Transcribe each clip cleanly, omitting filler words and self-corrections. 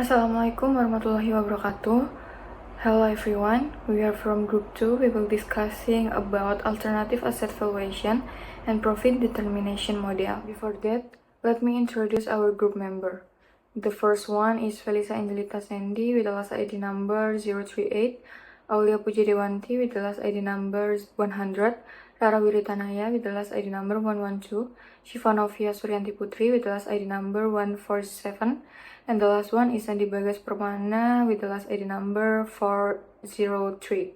Assalamualaikum warahmatullahi wabarakatuh. Hello everyone, we are from group 2. We will discussing about alternative asset valuation and profit determination model. Before that, let me introduce our group member. The first one is Felisa Angelita Sandy with the last ID number 038, Aulia Puji Dewanti with the last ID number 100, Rara Wiritanaya with the last ID number 112, Shivanovia Suryanti Putri with the last ID number 147, and the last one is Andi Bagas Permana with the last ID number 403.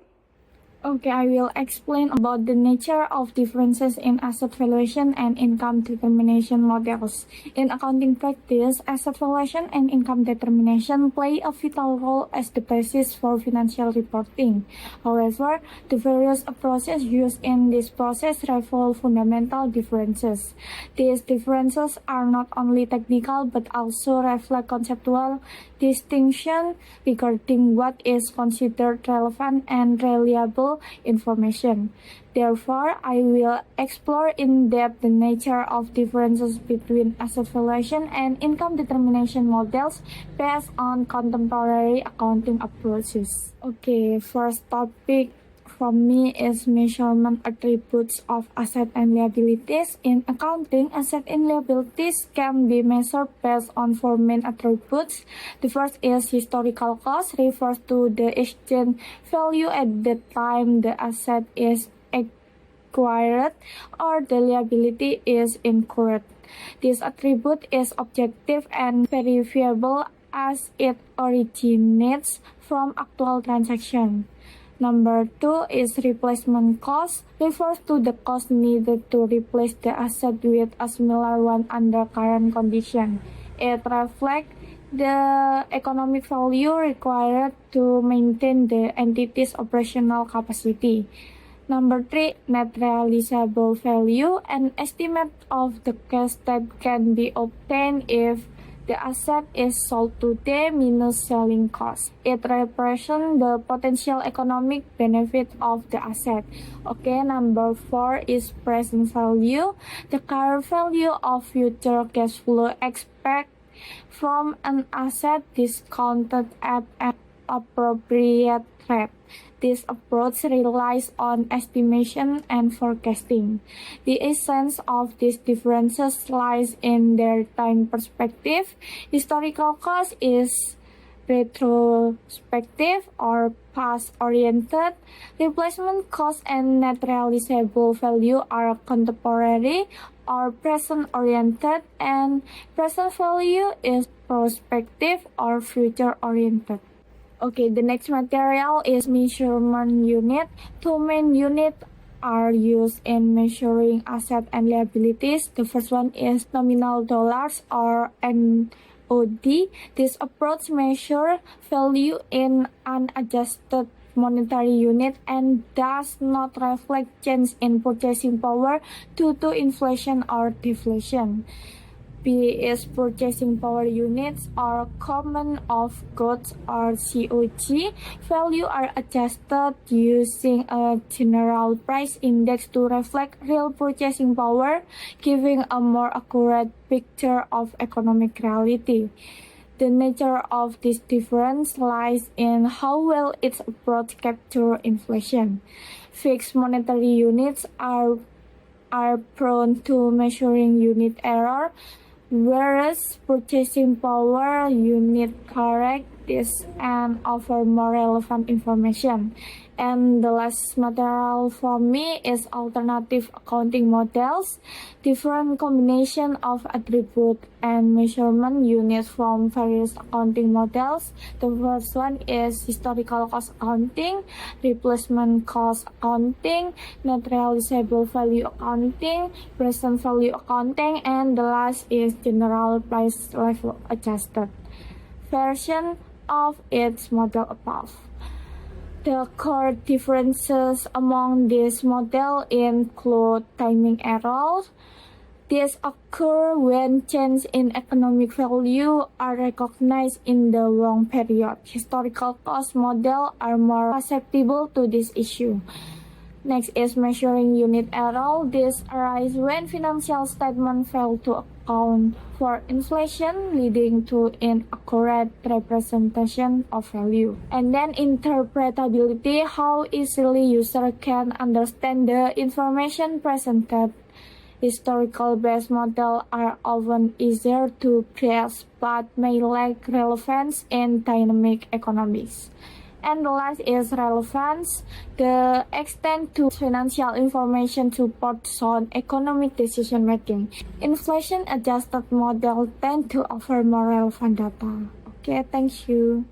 Okay, I will explain about the nature of differences in asset valuation and income determination models. In accounting practice, asset valuation and income determination play a vital role as the basis for financial reporting. However, the various approaches used in this process reveal fundamental differences. These differences are not only technical but also reflect conceptual distinction regarding what is considered relevant and reliable information. Therefore, I will explore in depth the nature of differences between asset valuation and income determination models based on contemporary accounting approaches. Okay, first topic from me is measurement attributes of asset and liabilities. In accounting, asset and liabilities can be measured based on four main attributes. The first is historical cost, refers to the exchange value at the time the asset is acquired or the liability is incurred. This attribute is objective and verifiable as it originates from actual transaction. Number 2 is replacement cost, refers to the cost needed to replace the asset with a similar one under current condition. It reflects the economic value required to maintain the entity's operational capacity. Number 3, net realizable value, an estimate of the cash that can be obtained if the asset is sold today minus selling cost. It represents the potential economic benefit of the asset. Okay, number 4 is present value, the current value of future cash flow expected from an asset discounted at an appropriate rate. This approach relies on estimation and forecasting. The essence of these differences lies in their time perspective. Historical cost is retrospective or past-oriented. Replacement cost and net realizable value are contemporary or present-oriented, and present value is prospective or future-oriented. Okay, the next material is measurement unit. Two main units are used in measuring asset and liabilities. The first one is nominal dollars or NOD. This approach measures value in unadjusted monetary unit and does not reflect change in purchasing power due to inflation or deflation. P is purchasing power units or common of goods or COG. Value are adjusted using a general price index to reflect real purchasing power, giving a more accurate picture of economic reality. The nature of this difference lies in how well its approach captures inflation. Fixed monetary units are prone to measuring unit error, whereas purchasing power unit correct this and offer more relevant information. And the last material for me is alternative accounting models, different combination of attribute and measurement units from various accounting models. The first one is historical cost accounting, replacement cost accounting, net realizable value accounting, present value accounting, and the last is general price level adjusted version of its model above. The core differences among these models include timing errors. These occur when changes in economic value are recognized in the wrong period. Historical cost models are more susceptible to this issue. Next is measuring unit error. This arises when financial statements fail to account for inflation, leading to inaccurate representation of value. And then interpretability, how easily user can understand the information presented. Historical-based models are often easier to grasp but may lack relevance in dynamic economies. And the last is relevance. The extent to financial information supports sound economic decision making. Inflation-adjusted models tend to offer more relevant data. Okay, thank you.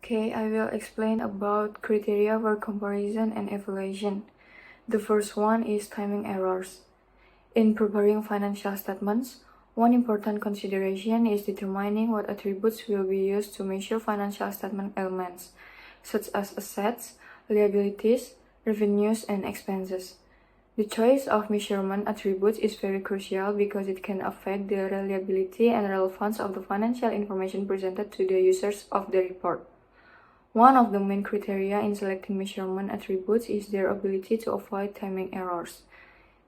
Okay, I will explain about criteria for comparison and evaluation. The first one is timing errors. In preparing financial statements, one important consideration is determining what attributes will be used to measure financial statement elements, such as assets, liabilities, revenues, and expenses. The choice of measurement attributes is very crucial because it can affect the reliability and relevance of the financial information presented to the users of the report. One of the main criteria in selecting measurement attributes is their ability to avoid timing errors.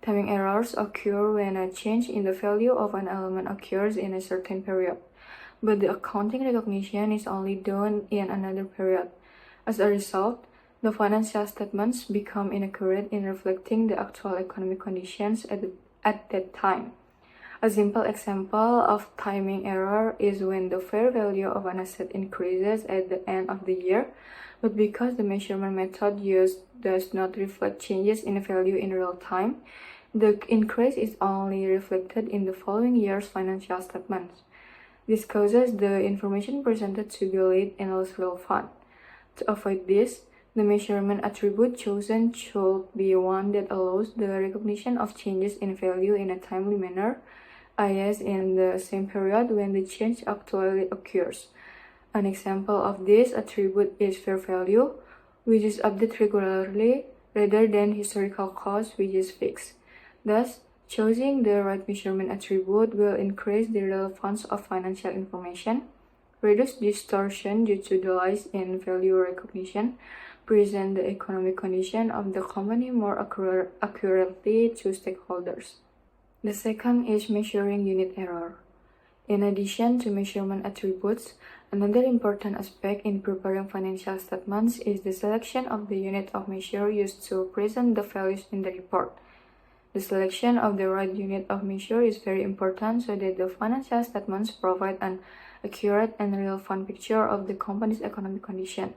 Timing errors occur when a change in the value of an element occurs in a certain period, but the accounting recognition is only done in another period. As a result, the financial statements become inaccurate in reflecting the actual economic conditions at that time. A simple example of timing error is when the fair value of an asset increases at the end of the year, but because the measurement method used does not reflect changes in value in real time, the increase is only reflected in the following year's financial statements. This causes the information presented to be late and less relevant. To avoid this, the measurement attribute chosen should be one that allows the recognition of changes in value in a timely manner, i.e. in the same period when the change actually occurs. An example of this attribute is fair value, which is updated regularly, rather than historical cost, which is fixed. Thus, choosing the right measurement attribute will increase the relevance of financial information, reduce distortion due to delays in value recognition, present the economic condition of the company more accurately to stakeholders. The second is measuring unit error. In addition to measurement attributes, another important aspect in preparing financial statements is the selection of the unit of measure used to present the values in the report. The selection of the right unit of measure is very important so that the financial statements provide an accurate and relevant picture of the company's economic condition.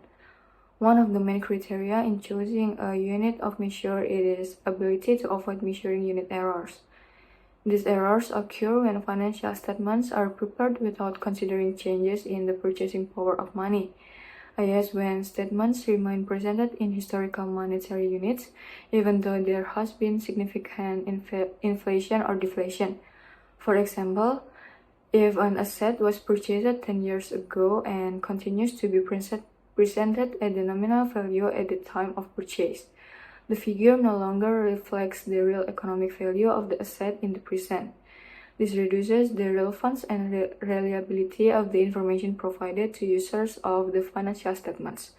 One of the main criteria in choosing a unit of measure is ability to avoid measuring unit errors. These errors occur when financial statements are prepared without considering changes in the purchasing power of money, i.e. when statements remain presented in historical monetary units, even though there has been significant inflation or deflation. For example, if an asset was purchased 10 years ago and continues to be presented at the nominal value at the time of purchase, the figure no longer reflects the real economic value of the asset in the present. This reduces the relevance and reliability of the information provided to users of the financial statements.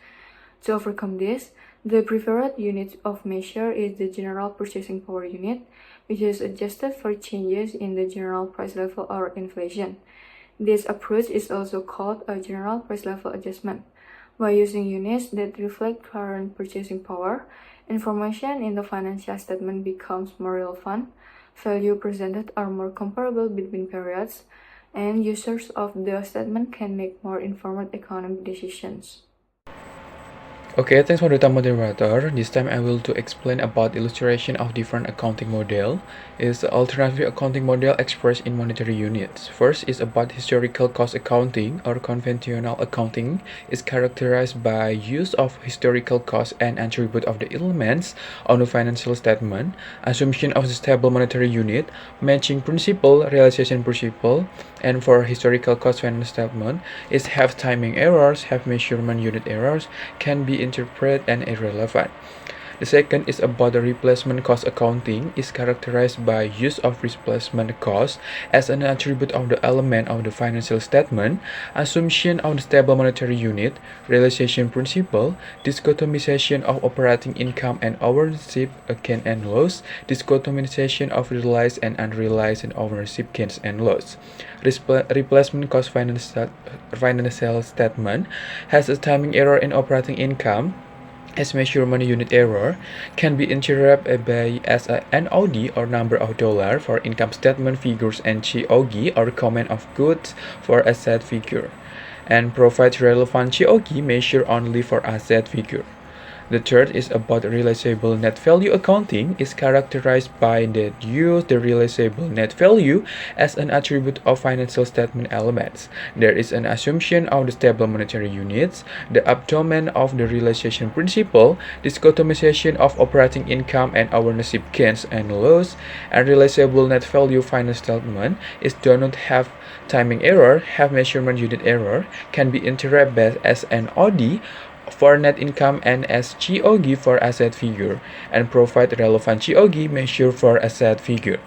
To overcome this, the preferred unit of measure is the general purchasing power unit, which is adjusted for changes in the general price level or inflation. This approach is also called a general price level adjustment. By using units that reflect current purchasing power, information in the financial statement becomes more relevant, value presented are more comparable between periods, and users of the statement can make more informed economic decisions. Okay, thanks for the time, moderator. This time I will to explain about illustration of different accounting model. Is the alternative accounting model expressed in monetary units. First is about historical cost accounting or conventional accounting. Is characterized by use of historical cost and attribute of the elements on the financial statement, assumption of the stable monetary unit, matching principle, realization principle, and for historical cost financial statement is have timing errors, have measurement unit errors, can be interpreted and irrelevant. The second is about the replacement cost accounting is characterized by use of replacement cost as an attribute of the element of the financial statement, assumption of the stable monetary unit, realization principle, dichotomization of operating income and ownership gain and loss, dichotomization of realized and unrealized and ownership gains and loss. Replacement cost financial statement has a timing error in operating income as measurement unit error can be interpreted by as a NOD or number of dollar for income statement figures and COG or common of goods for asset figure, and provides relevant COG measure only for asset figure. The third is about realizable net value accounting is characterized by the use the realizable net value as an attribute of financial statement elements. There is an assumption of the stable monetary units, the abandonment of the realization principle, dichotomization of operating income and ownership gains and loss, and realizable net value financial statement is do not have timing error, have measurement unit error, can be interpreted as an OD for net income and as GOG for asset figure, and provide relevant GOG measure for asset figure.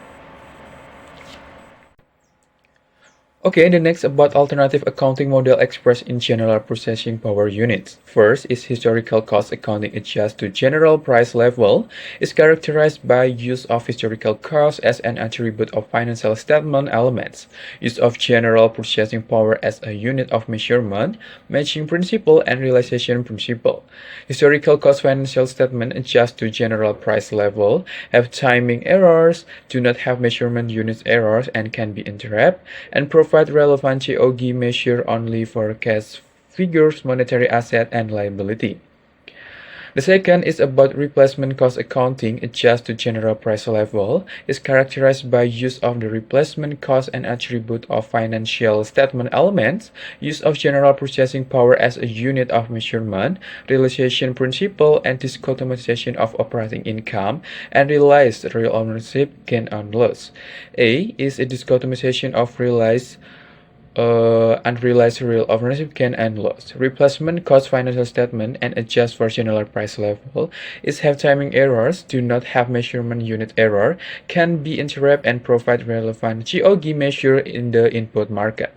Okay, the next about alternative accounting model expressed in general purchasing power units. First is historical cost accounting adjust to general price level is characterized by use of historical cost as an attribute of financial statement elements, use of general purchasing power as a unit of measurement, matching principle and realization principle. Historical cost financial statement adjust to general price level, have timing errors, do not have measurement units errors and can be interrupted, and provide relevant COG measure only for cash figures, monetary asset, and liability. The second is about replacement cost accounting adjust to general price level is characterized by use of the replacement cost and attribute of financial statement elements, use of general purchasing power as a unit of measurement, realization principle and dichotomization of operating income, and realized real ownership gain and loss. A is a dichotomization of realized unrealized real ownership gain and loss. Replacement cost financial statement and adjust for general price level is have timing errors, do not have measurement unit error, can be interrupted and provide relevant GOG measure in the input market.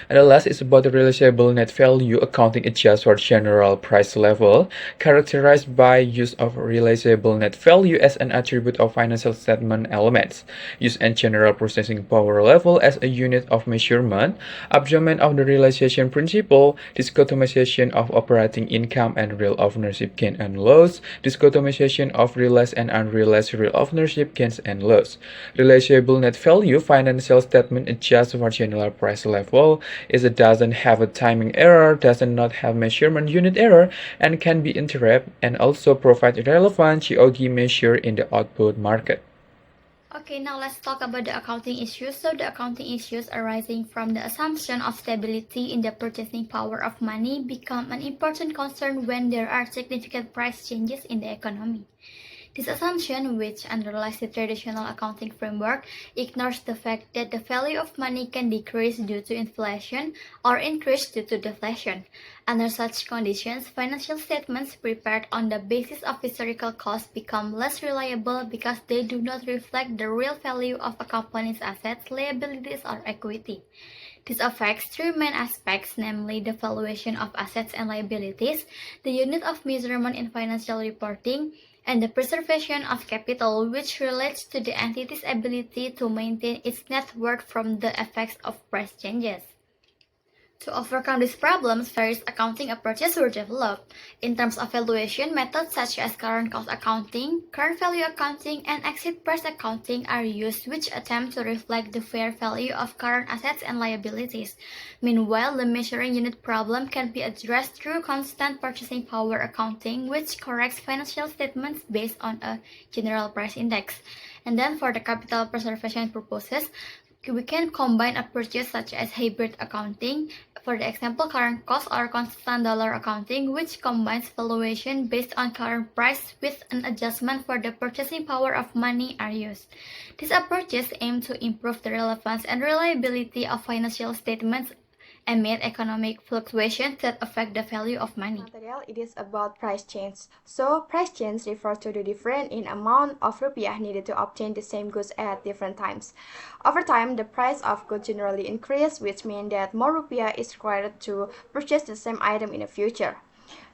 And the last is about the realizable net value accounting adjust for general price level, characterized by use of realizable net value as an attribute of financial statement elements, use and general purchasing power level as a unit of measurement, abandonment of the realization principle, dichotomization of operating income and real ownership gain and loss, dichotomization of realized and unrealized real ownership gains and loss. Realizable net value financial statement adjust for general price level is it doesn't have a timing error, does not have measurement unit error, and can be interrupted and also provide relevant GOG measure in the output market. Okay, now let's talk about the accounting issues. So the accounting issues arising from the assumption of stability in the purchasing power of money become an important concern when there are significant price changes in the economy. This assumption, which underlies the traditional accounting framework, ignores the fact that the value of money can decrease due to inflation or increase due to deflation. Under such conditions, financial statements prepared on the basis of historical costs become less reliable because they do not reflect the real value of a company's assets, liabilities, or equity. This affects three main aspects, namely the valuation of assets and liabilities, the unit of measurement in financial reporting, and the preservation of capital, which relates to the entity's ability to maintain its net worth from the effects of price changes. To overcome these problems, various accounting approaches were developed. In terms of valuation, methods such as current cost accounting, current value accounting, and exit price accounting are used, which attempt to reflect the fair value of current assets and liabilities. Meanwhile, the measuring unit problem can be addressed through constant purchasing power accounting, which corrects financial statements based on a general price index. And then for the capital preservation purposes, we can combine approaches such as hybrid accounting, for the example current cost or constant dollar accounting, which combines valuation based on current price with an adjustment for the purchasing power of money are used. These approaches aim to improve the relevance and reliability of financial statements amid economic fluctuations that affect the value of money. Material, it is about price change. So price change refers to the difference in amount of rupiah needed to obtain the same goods at different times. Over time, the price of goods generally increase, which means that more rupiah is required to purchase the same item in the future.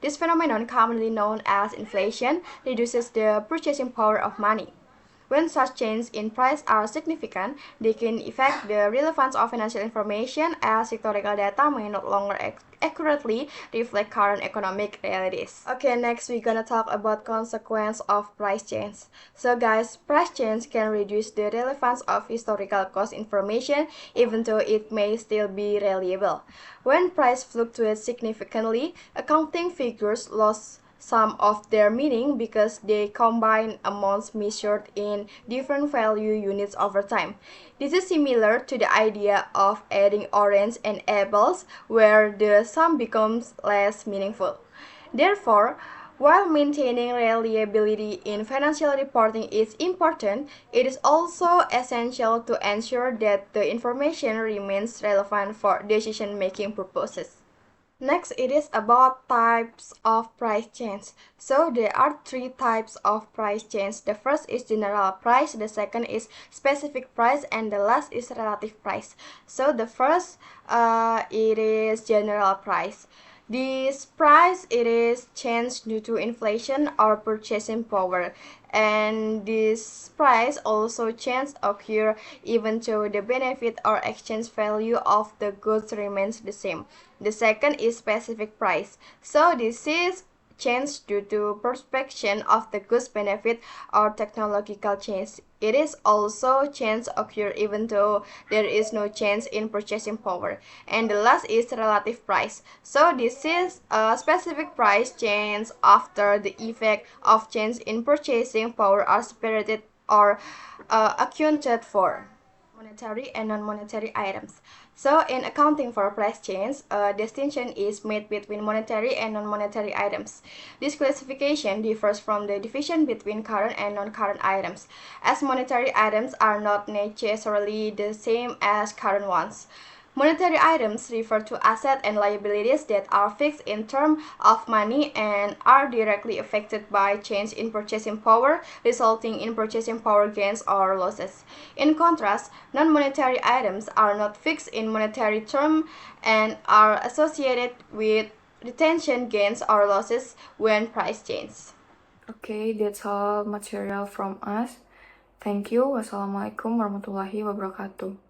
This phenomenon, commonly known as inflation, reduces the purchasing power of money. When such changes in price are significant, they can affect the relevance of financial information, as historical data may no longer accurately reflect current economic realities. Okay, next we're gonna talk about consequence of price change. So guys, price change can reduce the relevance of historical cost information even though it may still be reliable. When price fluctuates significantly, accounting figures lose some of their meaning because they combine amounts measured in different value units over time. This is similar to the idea of adding orange and apples, where the sum becomes less meaningful. Therefore, while maintaining reliability in financial reporting is important, it is also essential to ensure that the information remains relevant for decision-making purposes. Next, it is about types of price change. So there are three types of price change. The first is general price, the second is specific price, and the last is relative price. So the first, it is general price. This price, it is changed due to inflation or purchasing power, and this price also change occur even though the benefit or exchange value of the goods remains the same. The second is specific price. So this is change due to perspection of the goods benefit or technological change. It is also change occur even though there is no change in purchasing power. And the last is relative price. So this is a specific price change after the effect of change in purchasing power are separated or accounted for. Monetary and non-monetary items. So in accounting for price change, a distinction is made between monetary and non-monetary items. This classification differs from the division between current and non-current items, as monetary items are not necessarily the same as current ones. Monetary items refer to assets and liabilities that are fixed in terms of money and are directly affected by change in purchasing power, resulting in purchasing power gains or losses. In contrast, non-monetary items are not fixed in monetary terms and are associated with retention gains or losses when price changes. Okay, that's all material from us. Thank you. Wassalamualaikum warahmatullahi wabarakatuh.